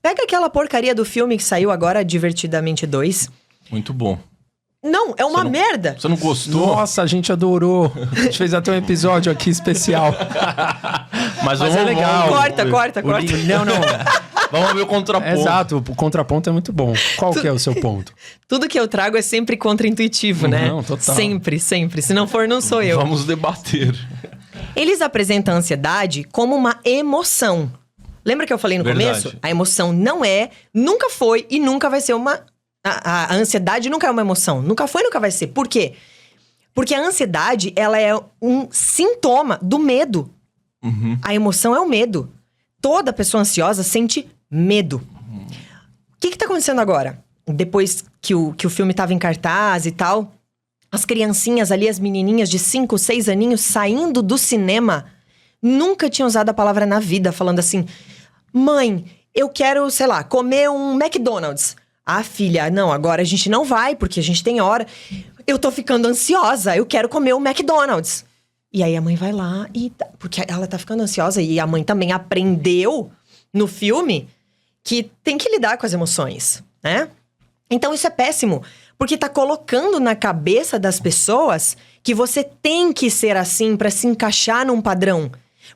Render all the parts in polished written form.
Pega aquela porcaria do filme que saiu agora, Divertidamente 2. Muito bom. Não, é uma merda. Você não gostou? Nossa, a gente adorou. A gente fez até um episódio aqui especial. Mas é legal. Corta. Não. Vamos ver o contraponto. Exato, o contraponto é muito bom. Qual que é o seu ponto? Tudo que eu trago é sempre contra-intuitivo, né? Não, total. Sempre. Se não for, não sou eu. Vamos debater. Eles apresentam a ansiedade como uma emoção. Lembra que eu falei no começo? A emoção não é, nunca foi e nunca vai ser uma... A ansiedade nunca é uma emoção. Nunca foi e nunca vai ser. Por quê? Porque a ansiedade, ela é um sintoma do medo. Uhum. A emoção é o medo. Toda pessoa ansiosa sente medo. O que tá acontecendo agora? Depois que o filme tava em cartaz e tal, as criancinhas ali, as menininhas de 5, 6 aninhos saindo do cinema, nunca tinham usado a palavra na vida, falando assim: mãe, eu quero, sei lá, comer um McDonald's. Ah, filha, não, agora a gente não vai, porque a gente tem hora. Eu tô ficando ansiosa, eu quero comer um McDonald's. E aí a mãe vai lá e... Porque ela tá ficando ansiosa e a mãe também aprendeu no filme que tem que lidar com as emoções, né? Então isso é péssimo, porque tá colocando na cabeça das pessoas que você tem que ser assim pra se encaixar num padrão.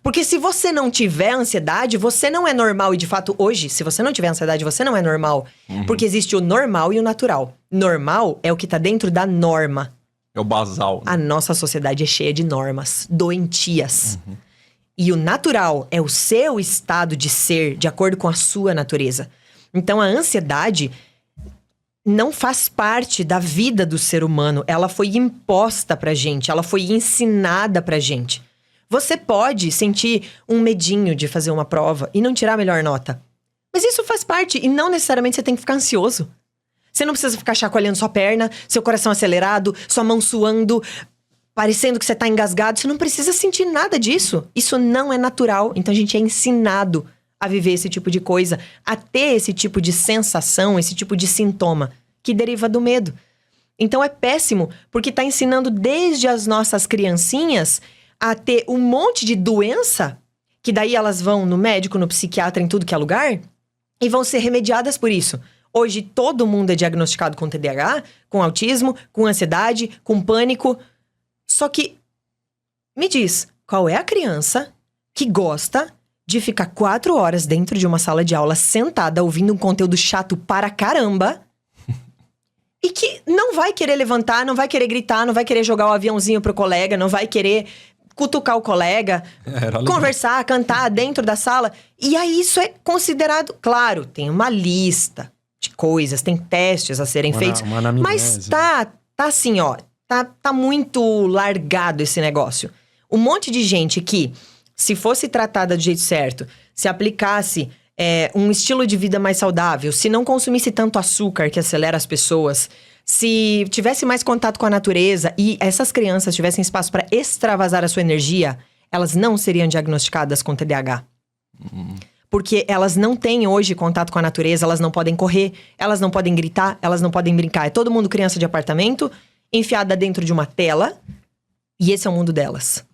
Porque se você não tiver ansiedade, você não é normal. E de fato, hoje, se você não tiver ansiedade, você não é normal. Uhum. Porque existe o normal e o natural. Normal é o que tá dentro da norma. É o basal. Né? A nossa sociedade é cheia de normas doentias. Uhum. E o natural é o seu estado de ser, de acordo com a sua natureza. Então, a ansiedade não faz parte da vida do ser humano. Ela foi imposta pra gente, ela foi ensinada pra gente. Você pode sentir um medinho de fazer uma prova e não tirar a melhor nota. Mas isso faz parte e não necessariamente você tem que ficar ansioso. Você não precisa ficar chacoalhando sua perna, seu coração acelerado, sua mão suando, parecendo que você tá engasgado. Você não precisa sentir nada disso. Isso não é natural. Então a gente é ensinado a viver esse tipo de coisa, a ter esse tipo de sensação, esse tipo de sintoma que deriva do medo. Então é péssimo, porque tá ensinando desde as nossas criancinhas a ter um monte de doença, que daí elas vão no médico, no psiquiatra, em tudo que é lugar, e vão ser remediadas por isso. Hoje todo mundo é diagnosticado com TDAH, com autismo, com ansiedade, com pânico. Só que, me diz, qual é a criança que gosta de ficar 4 horas dentro de uma sala de aula sentada ouvindo um conteúdo chato para caramba e que não vai querer levantar, não vai querer gritar, não vai querer jogar o aviãozinho pro colega, não vai querer cutucar o colega, conversar, cantar dentro da sala. E aí isso é considerado... Claro, tem uma lista de coisas, tem testes a serem feitos. Mas tá assim, ó. Tá muito largado esse negócio. Um monte de gente que, se fosse tratada do jeito certo, se aplicasse um estilo de vida mais saudável, se não consumisse tanto açúcar que acelera as pessoas... Se tivesse mais contato com a natureza e essas crianças tivessem espaço para extravasar a sua energia, elas não seriam diagnosticadas com TDAH. Porque elas não têm hoje contato com a natureza, elas não podem correr, elas não podem gritar, elas não podem brincar. É todo mundo criança de apartamento, enfiada dentro de uma tela, e esse é o mundo delas.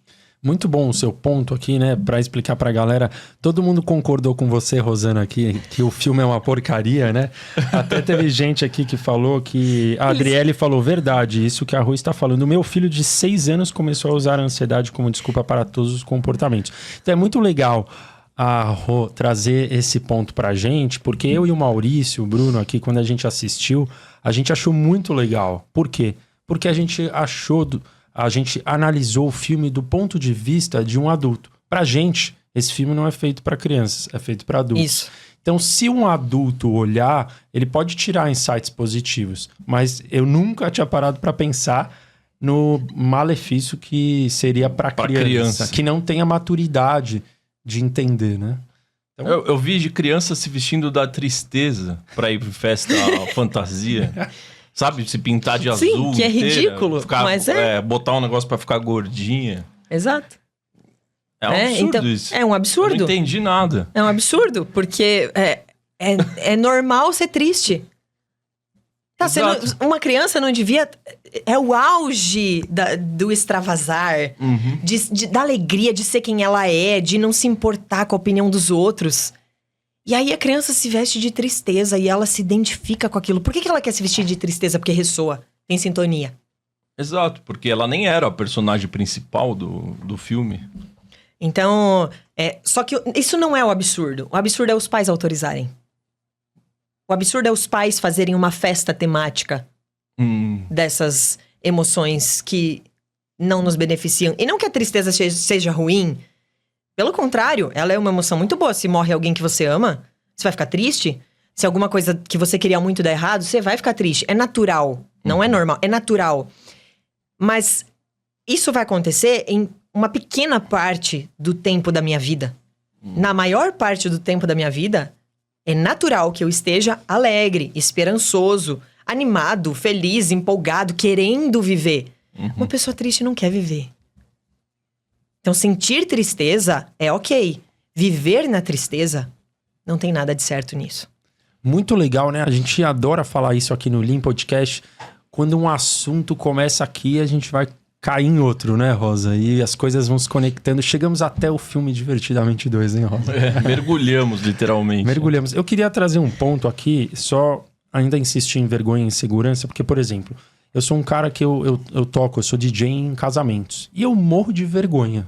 Muito bom o seu ponto aqui, né? Pra explicar pra galera. Todo mundo concordou com você, Rosana, aqui, que o filme é uma porcaria, né? Até teve gente aqui que falou que... A Adriele falou, verdade, isso que a Rui está falando. O meu filho de 6 anos começou a usar a ansiedade como desculpa para todos os comportamentos. Então é muito legal a Rô trazer esse ponto pra gente, porque eu e o Maurício, o Bruno aqui, quando a gente assistiu, a gente achou muito legal. Por quê? Porque a gente analisou o filme do ponto de vista de um adulto. Pra gente, esse filme não é feito pra crianças, é feito pra adultos. Isso. Então, se um adulto olhar, ele pode tirar insights positivos. Mas eu nunca tinha parado pra pensar no malefício que seria pra criança, que não tem a maturidade de entender, né? Então... Eu vi de criança se vestindo da tristeza pra ir pra festa fantasia. Sabe, se pintar de azul. Sim, que é ridículo, mas botar um negócio pra ficar gordinha. Exato. É um absurdo então, isso. É um absurdo. Eu não entendi nada. É um absurdo, porque é normal ser triste. Tá, uma criança não devia... É o auge do extravasar, da alegria de ser quem ela é, de não se importar com a opinião dos outros. E aí a criança se veste de tristeza e ela se identifica com aquilo. Por que ela quer se vestir de tristeza? Porque ressoa, tem sintonia. Exato, porque ela nem era a personagem principal do filme. Então, só que isso não é o absurdo. O absurdo é os pais autorizarem. O absurdo é os pais fazerem uma festa temática dessas emoções que não nos beneficiam. E não que a tristeza seja ruim. Pelo contrário, ela é uma emoção muito boa. Se morre alguém que você ama, você vai ficar triste. Se alguma coisa que você queria muito dar errado, você vai ficar triste. É natural, não é normal, é natural. Mas isso vai acontecer em uma pequena parte do tempo da minha vida. Na maior parte do tempo da minha vida, é natural que eu esteja alegre, esperançoso, animado, feliz, empolgado, querendo viver. Uma pessoa triste não quer viver. Então, sentir tristeza é ok. Viver na tristeza, não tem nada de certo nisso. Muito legal, né? A gente adora falar isso aqui no Lean Podcast. Quando um assunto começa aqui, a gente vai cair em outro, né, Rosa? E as coisas vão se conectando. Chegamos até o filme Divertidamente 2, hein, Rosa? Mergulhamos, literalmente. Mergulhamos. Eu queria trazer um ponto aqui, só ainda insistir em vergonha e insegurança, porque, por exemplo, eu sou um cara que eu toco, eu sou DJ em casamentos. E eu morro de vergonha.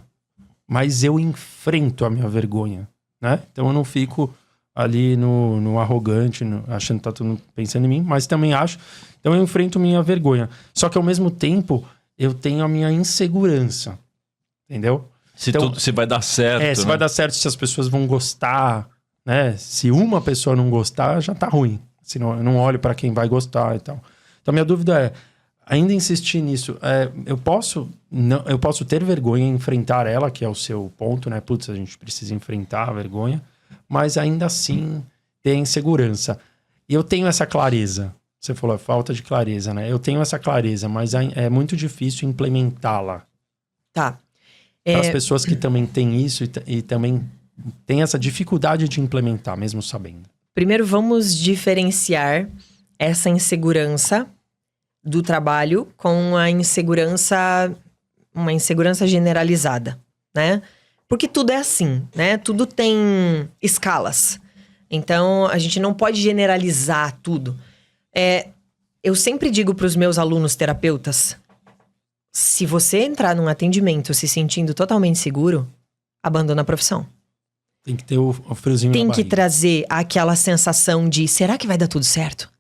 Mas eu enfrento a minha vergonha, né? Então eu não fico ali no arrogante, achando que tá todo mundo pensando em mim, mas também acho. Então eu enfrento minha vergonha. Só que ao mesmo tempo, eu tenho a minha insegurança. Entendeu? Se vai dar certo. Se vai dar certo, se as pessoas vão gostar, né? Se uma pessoa não gostar, já tá ruim. Senão eu não olho pra quem vai gostar e tal. Então minha dúvida é, ainda insistir nisso, eu posso ter vergonha em enfrentar ela, que é o seu ponto, né? Putz, a gente precisa enfrentar a vergonha, mas ainda assim ter insegurança. E eu tenho essa clareza. Você falou, é falta de clareza, né? Eu tenho essa clareza, mas é muito difícil implementá-la. Tá. Para as pessoas que também têm isso e também têm essa dificuldade de implementar, mesmo sabendo. Primeiro, vamos diferenciar essa insegurança do trabalho com uma insegurança generalizada, né? Porque tudo é assim, né? Tudo tem escalas. Então, a gente não pode generalizar tudo. Eu sempre digo para os meus alunos terapeutas, se você entrar num atendimento se sentindo totalmente seguro, abandona a profissão. Tem que ter o friozinho na barriga. Tem que trazer aquela sensação de, será que vai dar tudo certo?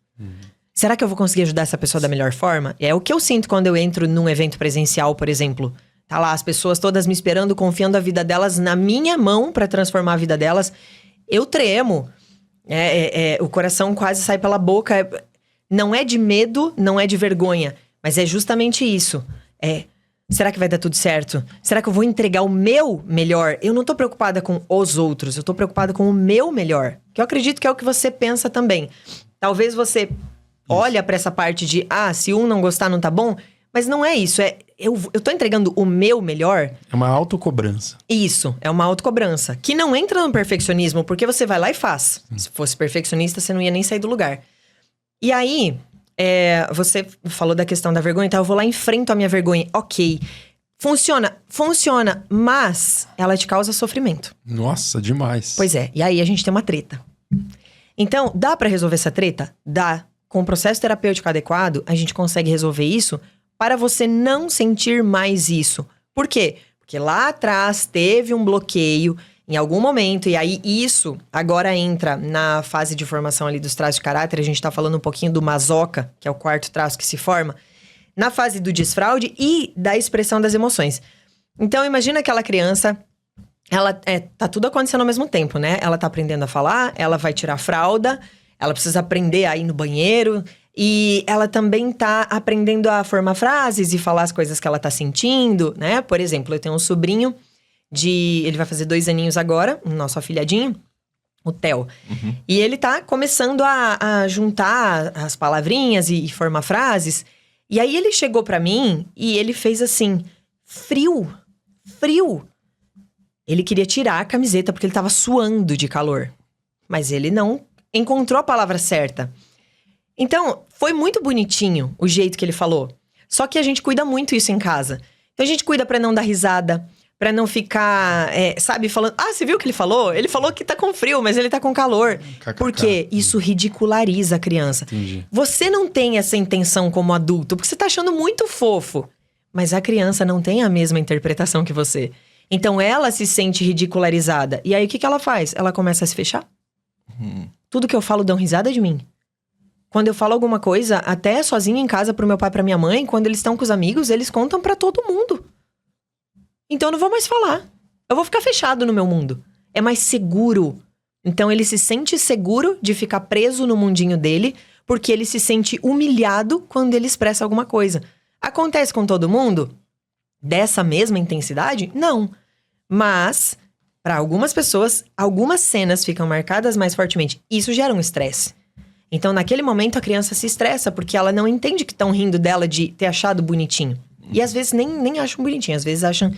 Será que eu vou conseguir ajudar essa pessoa da melhor forma? É o que eu sinto quando eu entro num evento presencial, por exemplo. Tá lá as pessoas todas me esperando, confiando a vida delas na minha mão para transformar a vida delas. Eu tremo. O coração quase sai pela boca. Não é de medo, não é de vergonha. Mas é justamente isso. Será que vai dar tudo certo? Será que eu vou entregar o meu melhor? Eu não tô preocupada com os outros. Eu tô preocupada com o meu melhor. Que eu acredito que é o que você pensa também. Talvez você olha pra essa parte de, se um não gostar não tá bom. Mas não é isso. Eu tô entregando o meu melhor. É uma autocobrança. Isso, é uma autocobrança. Que não entra no perfeccionismo, porque você vai lá e faz. Se fosse perfeccionista, você não ia nem sair do lugar. E aí, você falou da questão da vergonha, então eu vou lá e enfrento a minha vergonha. Ok. Funciona, mas ela te causa sofrimento. Nossa, demais. Pois é, e aí a gente tem uma treta. Então, dá pra resolver essa treta? Dá. Com o processo terapêutico adequado, a gente consegue resolver isso para você não sentir mais isso. Por quê? Porque lá atrás teve um bloqueio em algum momento, e aí isso agora entra na fase de formação ali dos traços de caráter. A gente tá falando um pouquinho do masoca, que é o quarto traço que se forma, na fase do desfraude e da expressão das emoções. Então, imagina aquela criança, ela tá tudo acontecendo ao mesmo tempo, né? Ela tá aprendendo a falar, ela vai tirar a fralda, ela precisa aprender a ir no banheiro, e ela também tá aprendendo a formar frases e falar as coisas que ela tá sentindo, né? Por exemplo, eu tenho um sobrinho ele vai fazer 2 aninhos agora, o nosso afilhadinho, o Theo. E ele tá começando a juntar as palavrinhas e formar frases. E aí ele chegou pra mim e ele fez assim, frio. Ele queria tirar a camiseta porque ele tava suando de calor. Mas ele não encontrou a palavra certa. Então, foi muito bonitinho o jeito que ele falou. Só que a gente cuida muito isso em casa. Então, a gente cuida pra não dar risada, Pra não ficar, sabe, falando... Ah, você viu o que ele falou? Ele falou que tá com frio, mas ele tá com calor. Por quê? Isso ridiculariza a criança. Entendi. Você não tem essa intenção como adulto, porque você tá achando muito fofo. Mas a criança não tem a mesma interpretação que você. Então, ela se sente ridicularizada. E aí, o que ela faz? Ela começa a se fechar. Tudo que eu falo dão risada de mim. Quando eu falo alguma coisa, até sozinha em casa pro meu pai e pra minha mãe, quando eles estão com os amigos, eles contam pra todo mundo. Então eu não vou mais falar. Eu vou ficar fechado no meu mundo. É mais seguro. Então ele se sente seguro de ficar preso no mundinho dele, porque ele se sente humilhado quando ele expressa alguma coisa. Acontece com todo mundo? Dessa mesma intensidade? Não. Mas, para algumas pessoas, algumas cenas ficam marcadas mais fortemente. Isso gera um estresse. Então, naquele momento, a criança se estressa, porque ela não entende que estão rindo dela de ter achado bonitinho. E às vezes nem acham bonitinho, às vezes acham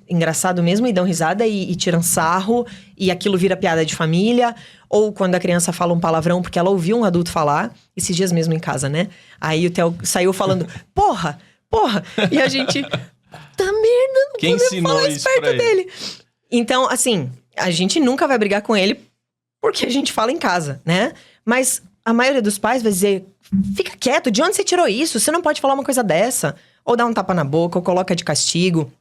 engraçado mesmo e dão risada e tiram sarro, e aquilo vira piada de família. Ou quando a criança fala um palavrão porque ela ouviu um adulto falar, esses dias mesmo em casa, né? Aí o Theo saiu falando, porra! E a gente, tá merda, não Quem podemos ensinou falar isso isso perto pra ele? dele. Então, assim, a gente nunca vai brigar com ele porque a gente fala em casa, né? Mas a maioria dos pais vai dizer, fica quieto, de onde você tirou isso? Você não pode falar uma coisa dessa. Ou dá um tapa na boca, ou coloca de castigo.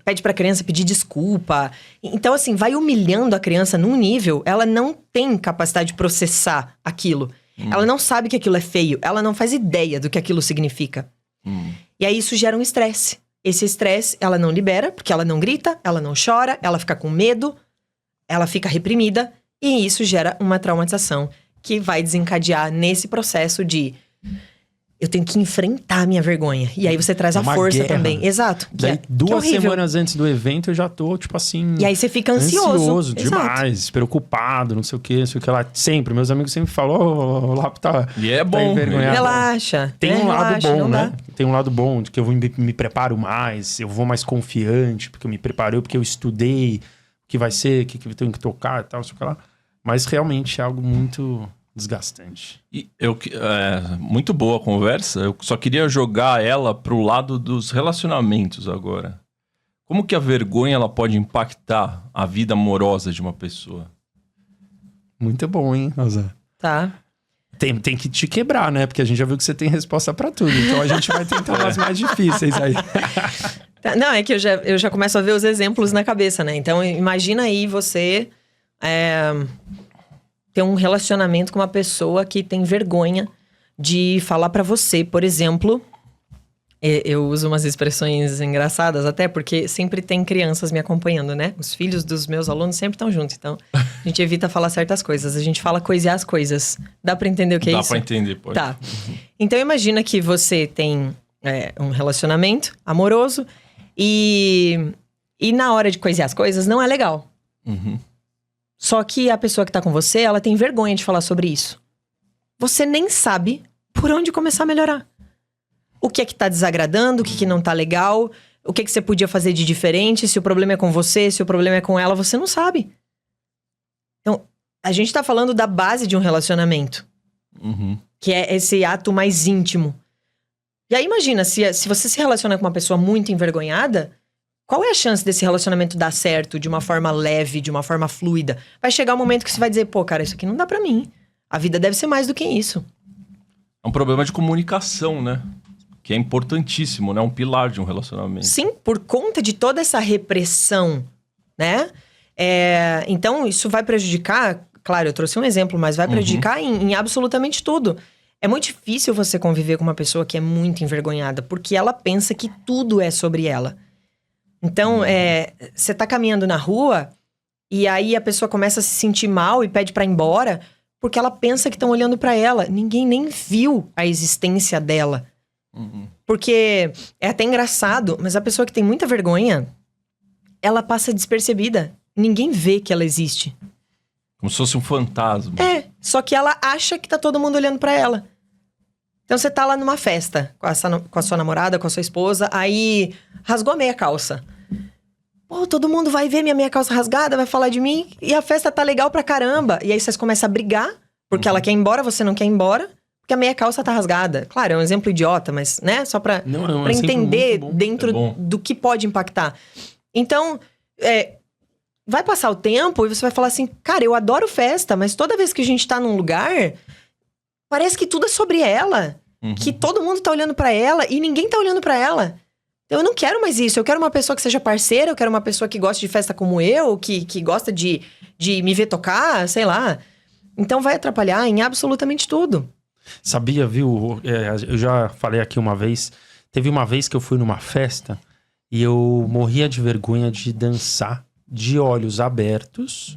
Pede pra criança pedir desculpa. Então, assim, vai humilhando a criança num nível... Ela não tem capacidade de processar aquilo. Ela não sabe que aquilo é feio. Ela não faz ideia do que aquilo significa. E aí, isso gera um estresse. Esse estresse, ela não libera, porque ela não grita, ela não chora, ela fica com medo, ela fica reprimida. E isso gera uma traumatização que vai desencadear nesse processo de... Eu tenho que enfrentar a minha vergonha. E aí você traz a força guerra. também. Exato. Daí, que é 2 horrível. semanas antes do evento, eu já tô, tipo assim... E aí você fica ansioso. demais, preocupado, não sei o que lá. Sempre, meus amigos sempre falam, o Lapo tá... E é tá bom. envergonhado. Relaxa. Tem um lado relaxa, bom, não né? dá. Tem um lado bom, de que eu me preparo mais, eu vou mais confiante, porque eu me preparei, porque eu estudei o que vai ser, o que eu tenho que tocar e tal, não sei o que lá. Mas realmente é algo muito desgastante. E muito boa a conversa. Eu só queria jogar ela pro lado dos relacionamentos agora. Como que a vergonha ela pode impactar a vida amorosa de uma pessoa? Muito bom, hein, Rosa? Tá. Tem que te quebrar, né? Porque a gente já viu que você tem resposta pra tudo. Então a gente vai tentar umas mais difíceis aí. Não, é que eu já começo a ver os exemplos na cabeça, né? Então, imagina aí você ter um relacionamento com uma pessoa que tem vergonha de falar pra você, por exemplo... Eu uso umas expressões engraçadas até, porque sempre tem crianças me acompanhando, né? Os filhos dos meus alunos sempre estão juntos, então a gente evita falar certas coisas. A gente fala coisear as coisas. Dá pra entender o que é isso? Dá pra entender, pode. Tá. Então imagina que você tem um relacionamento amoroso e na hora de coisear as coisas não é legal. Uhum. Só que a pessoa que tá com você, ela tem vergonha de falar sobre isso. Você nem sabe por onde começar a melhorar. O que é que tá desagradando, o que não tá legal, o que você podia fazer de diferente, se o problema é com você, se o problema é com ela, você não sabe. Então, a gente tá falando da base de um relacionamento. Uhum. Que é esse ato mais íntimo. E aí imagina, se você se relaciona com uma pessoa muito envergonhada, qual é a chance desse relacionamento dar certo de uma forma leve, de uma forma fluida? Vai chegar um momento que você vai dizer, pô, cara, isso aqui não dá pra mim. A vida deve ser mais do que isso. É um problema de comunicação, né? Que é importantíssimo, né? Um pilar de um relacionamento. Sim, por conta de toda essa repressão, né? Então, isso vai prejudicar... Claro, eu trouxe um exemplo, mas vai prejudicar em absolutamente tudo. É muito difícil você conviver com uma pessoa que é muito envergonhada, porque ela pensa que tudo é sobre ela. Então, você tá caminhando na rua, e aí a pessoa começa a se sentir mal e pede pra ir embora, porque ela pensa que estão olhando pra ela. Ninguém nem viu a existência dela. Porque é até engraçado, mas a pessoa que tem muita vergonha, ela passa despercebida. Ninguém vê que ela existe. Como se fosse um fantasma. Só que ela acha que tá todo mundo olhando pra ela. Então você tá lá numa festa com a sua namorada, com a sua esposa, aí rasgou a meia calça. Pô, todo mundo vai ver minha meia calça rasgada, vai falar de mim, e a festa tá legal pra caramba. E aí vocês começam a brigar, porque ela quer ir embora, você não quer ir embora. Porque a meia calça tá rasgada. Claro, é um exemplo idiota, mas, né? Só pra Não, é um exemplo entender muito bom. dentro É bom. do que pode impactar. Então, vai passar o tempo e você vai falar assim, cara, eu adoro festa, mas toda vez que a gente tá num lugar, parece que tudo é sobre ela. Que todo mundo tá olhando pra ela e ninguém tá olhando pra ela. Então, eu não quero mais isso. Eu quero uma pessoa que seja parceira, eu quero uma pessoa que goste de festa como eu, que gosta de me ver tocar, sei lá. Então, vai atrapalhar em absolutamente tudo. Sabia, viu? Eu já falei aqui uma vez. Teve uma vez que eu fui numa festa e eu morria de vergonha de dançar de olhos abertos,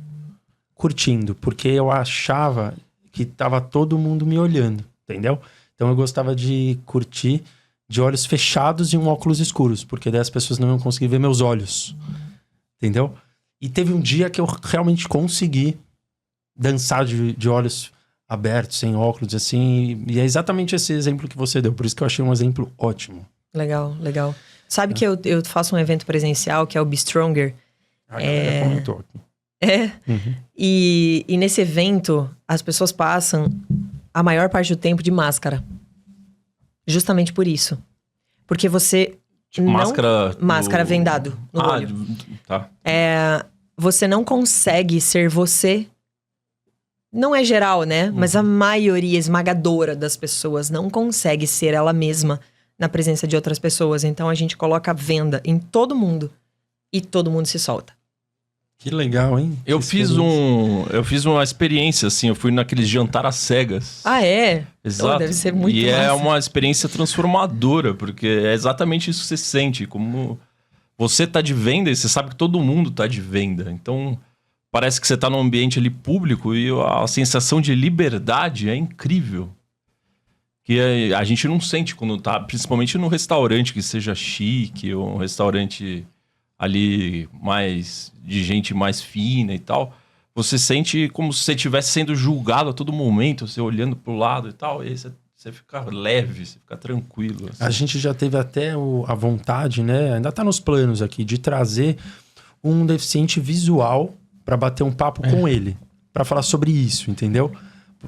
curtindo. Porque eu achava que tava todo mundo me olhando, entendeu? Então, eu gostava de curtir de olhos fechados e um óculos escuros, porque daí as pessoas não iam conseguir ver meus olhos. Entendeu? E teve um dia que eu realmente consegui dançar de olhos abertos, sem óculos, assim. E é exatamente esse exemplo que você deu. Por isso que eu achei um exemplo ótimo. Legal, legal. Sabe que eu faço um evento presencial, que é o Be Stronger. A galera comentou aqui. Uhum. E nesse evento, as pessoas passam a maior parte do tempo de máscara. Justamente por isso. Porque você Tipo, não... máscara vendado no olho. Tá. Você não consegue ser você. Não é geral, né? Mas a maioria esmagadora das pessoas não consegue ser ela mesma na presença de outras pessoas. Então, a gente coloca venda em todo mundo. E todo mundo se solta. Que legal, hein? Eu fiz uma experiência, assim, eu fui naqueles jantar às cegas. Ah, é? Exato. Oh, deve ser muito E massa. é uma experiência transformadora, porque é exatamente isso que você sente. Como você tá de venda e você sabe que todo mundo tá de venda. Então, parece que você tá num ambiente ali público e a sensação de liberdade é incrível. Que a gente não sente quando tá, principalmente no restaurante que seja chique, ou um restaurante ali mais de gente mais fina e tal. Você sente como se você estivesse sendo julgado a todo momento, você olhando pro lado e tal, e aí você fica leve, você fica tranquilo. Assim. A gente já teve até a vontade, né? Ainda tá nos planos aqui, de trazer um deficiente visual para bater um papo com ele, para falar sobre isso, entendeu?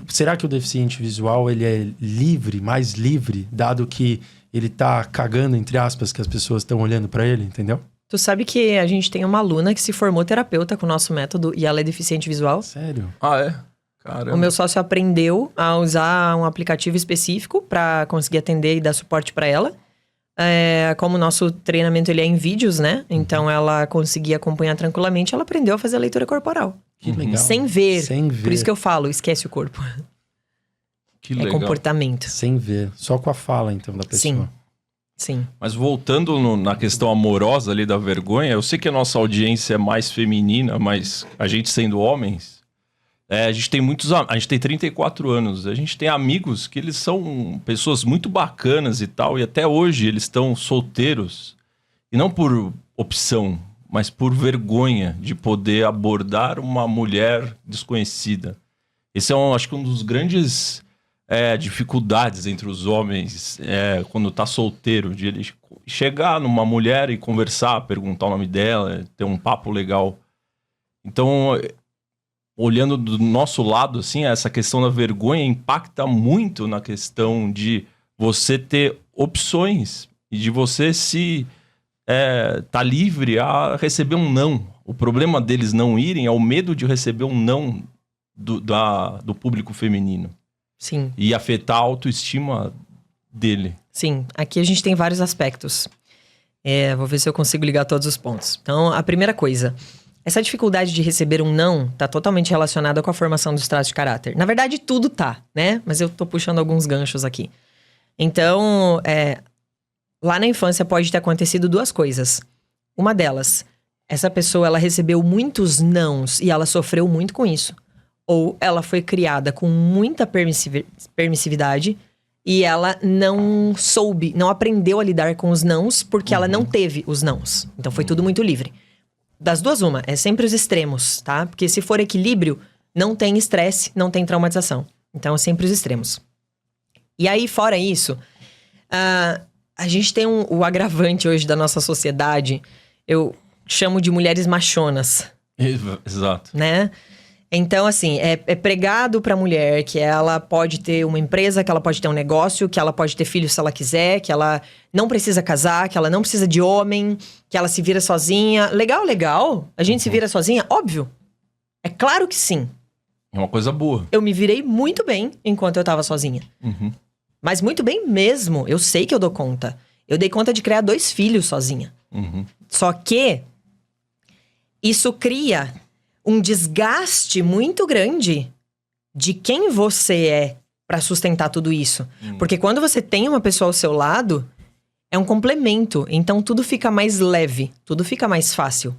Será que o deficiente visual ele é livre, mais livre, dado que ele tá cagando, entre aspas, que as pessoas estão olhando para ele, entendeu? Tu sabe que a gente tem uma aluna que se formou terapeuta com o nosso método e ela é deficiente visual? Sério? Ah, é? Caramba. O meu sócio aprendeu a usar um aplicativo específico para conseguir atender e dar suporte para ela. Como o nosso treinamento ele é em vídeos, né? Então ela conseguia acompanhar tranquilamente, ela aprendeu a fazer a leitura corporal. Que legal. Sem ver. Sem ver. Por isso que eu falo, esquece o corpo. Que legal. É comportamento. Sem ver. Só com a fala, então, da pessoa. Sim. Mas voltando na questão amorosa ali da vergonha, eu sei que a nossa audiência é mais feminina, mas a gente sendo homens, a gente tem a gente tem 34 anos, a gente tem amigos que eles são pessoas muito bacanas e tal, e até hoje eles estão solteiros, e não por opção, mas por vergonha de poder abordar uma mulher desconhecida. Esse é, acho que um dos grandes dificuldades entre os homens quando tá solteiro, de ele chegar numa mulher e conversar, perguntar o nome dela, ter um papo legal. Então, olhando do nosso lado, assim, essa questão da vergonha impacta muito na questão de você ter opções e de você tá livre a receber um não. O problema deles não irem é o medo de receber um não do público feminino. Sim. E afetar a autoestima dele. Sim. Aqui a gente tem vários aspectos. Vou ver se eu consigo ligar todos os pontos. Então, a primeira coisa. Essa dificuldade de receber um não tá totalmente relacionada com a formação dos traços de caráter. Na verdade, tudo tá, né? Mas eu tô puxando alguns ganchos aqui. Então, lá na infância pode ter acontecido duas coisas. Uma delas, essa pessoa ela recebeu muitos nãos e ela sofreu muito com isso. Ou ela foi criada com muita permissividade e ela não aprendeu a lidar com os nãos porque ela não teve os nãos. Então foi tudo muito livre. Das duas, uma, é sempre os extremos, tá? Porque se for equilíbrio, não tem estresse, não tem traumatização. Então é sempre os extremos. E aí, fora isso, a gente tem o agravante hoje da nossa sociedade, eu chamo de mulheres machonas. Exato. Né? Então, assim, é pregado pra mulher que ela pode ter uma empresa, que ela pode ter um negócio, que ela pode ter filhos se ela quiser, que ela não precisa casar, que ela não precisa de homem, que ela se vira sozinha. Legal. A gente se vira sozinha? Óbvio. É claro que sim. É uma coisa boa. Eu me virei muito bem enquanto eu tava sozinha. Uhum. Mas muito bem mesmo. Eu sei que eu dou conta. Eu dei conta de criar 2 filhos sozinha. Uhum. Só que isso cria um desgaste muito grande de quem você é pra sustentar tudo isso. Porque quando você tem uma pessoa ao seu lado, é um complemento. Então tudo fica mais leve, tudo fica mais fácil.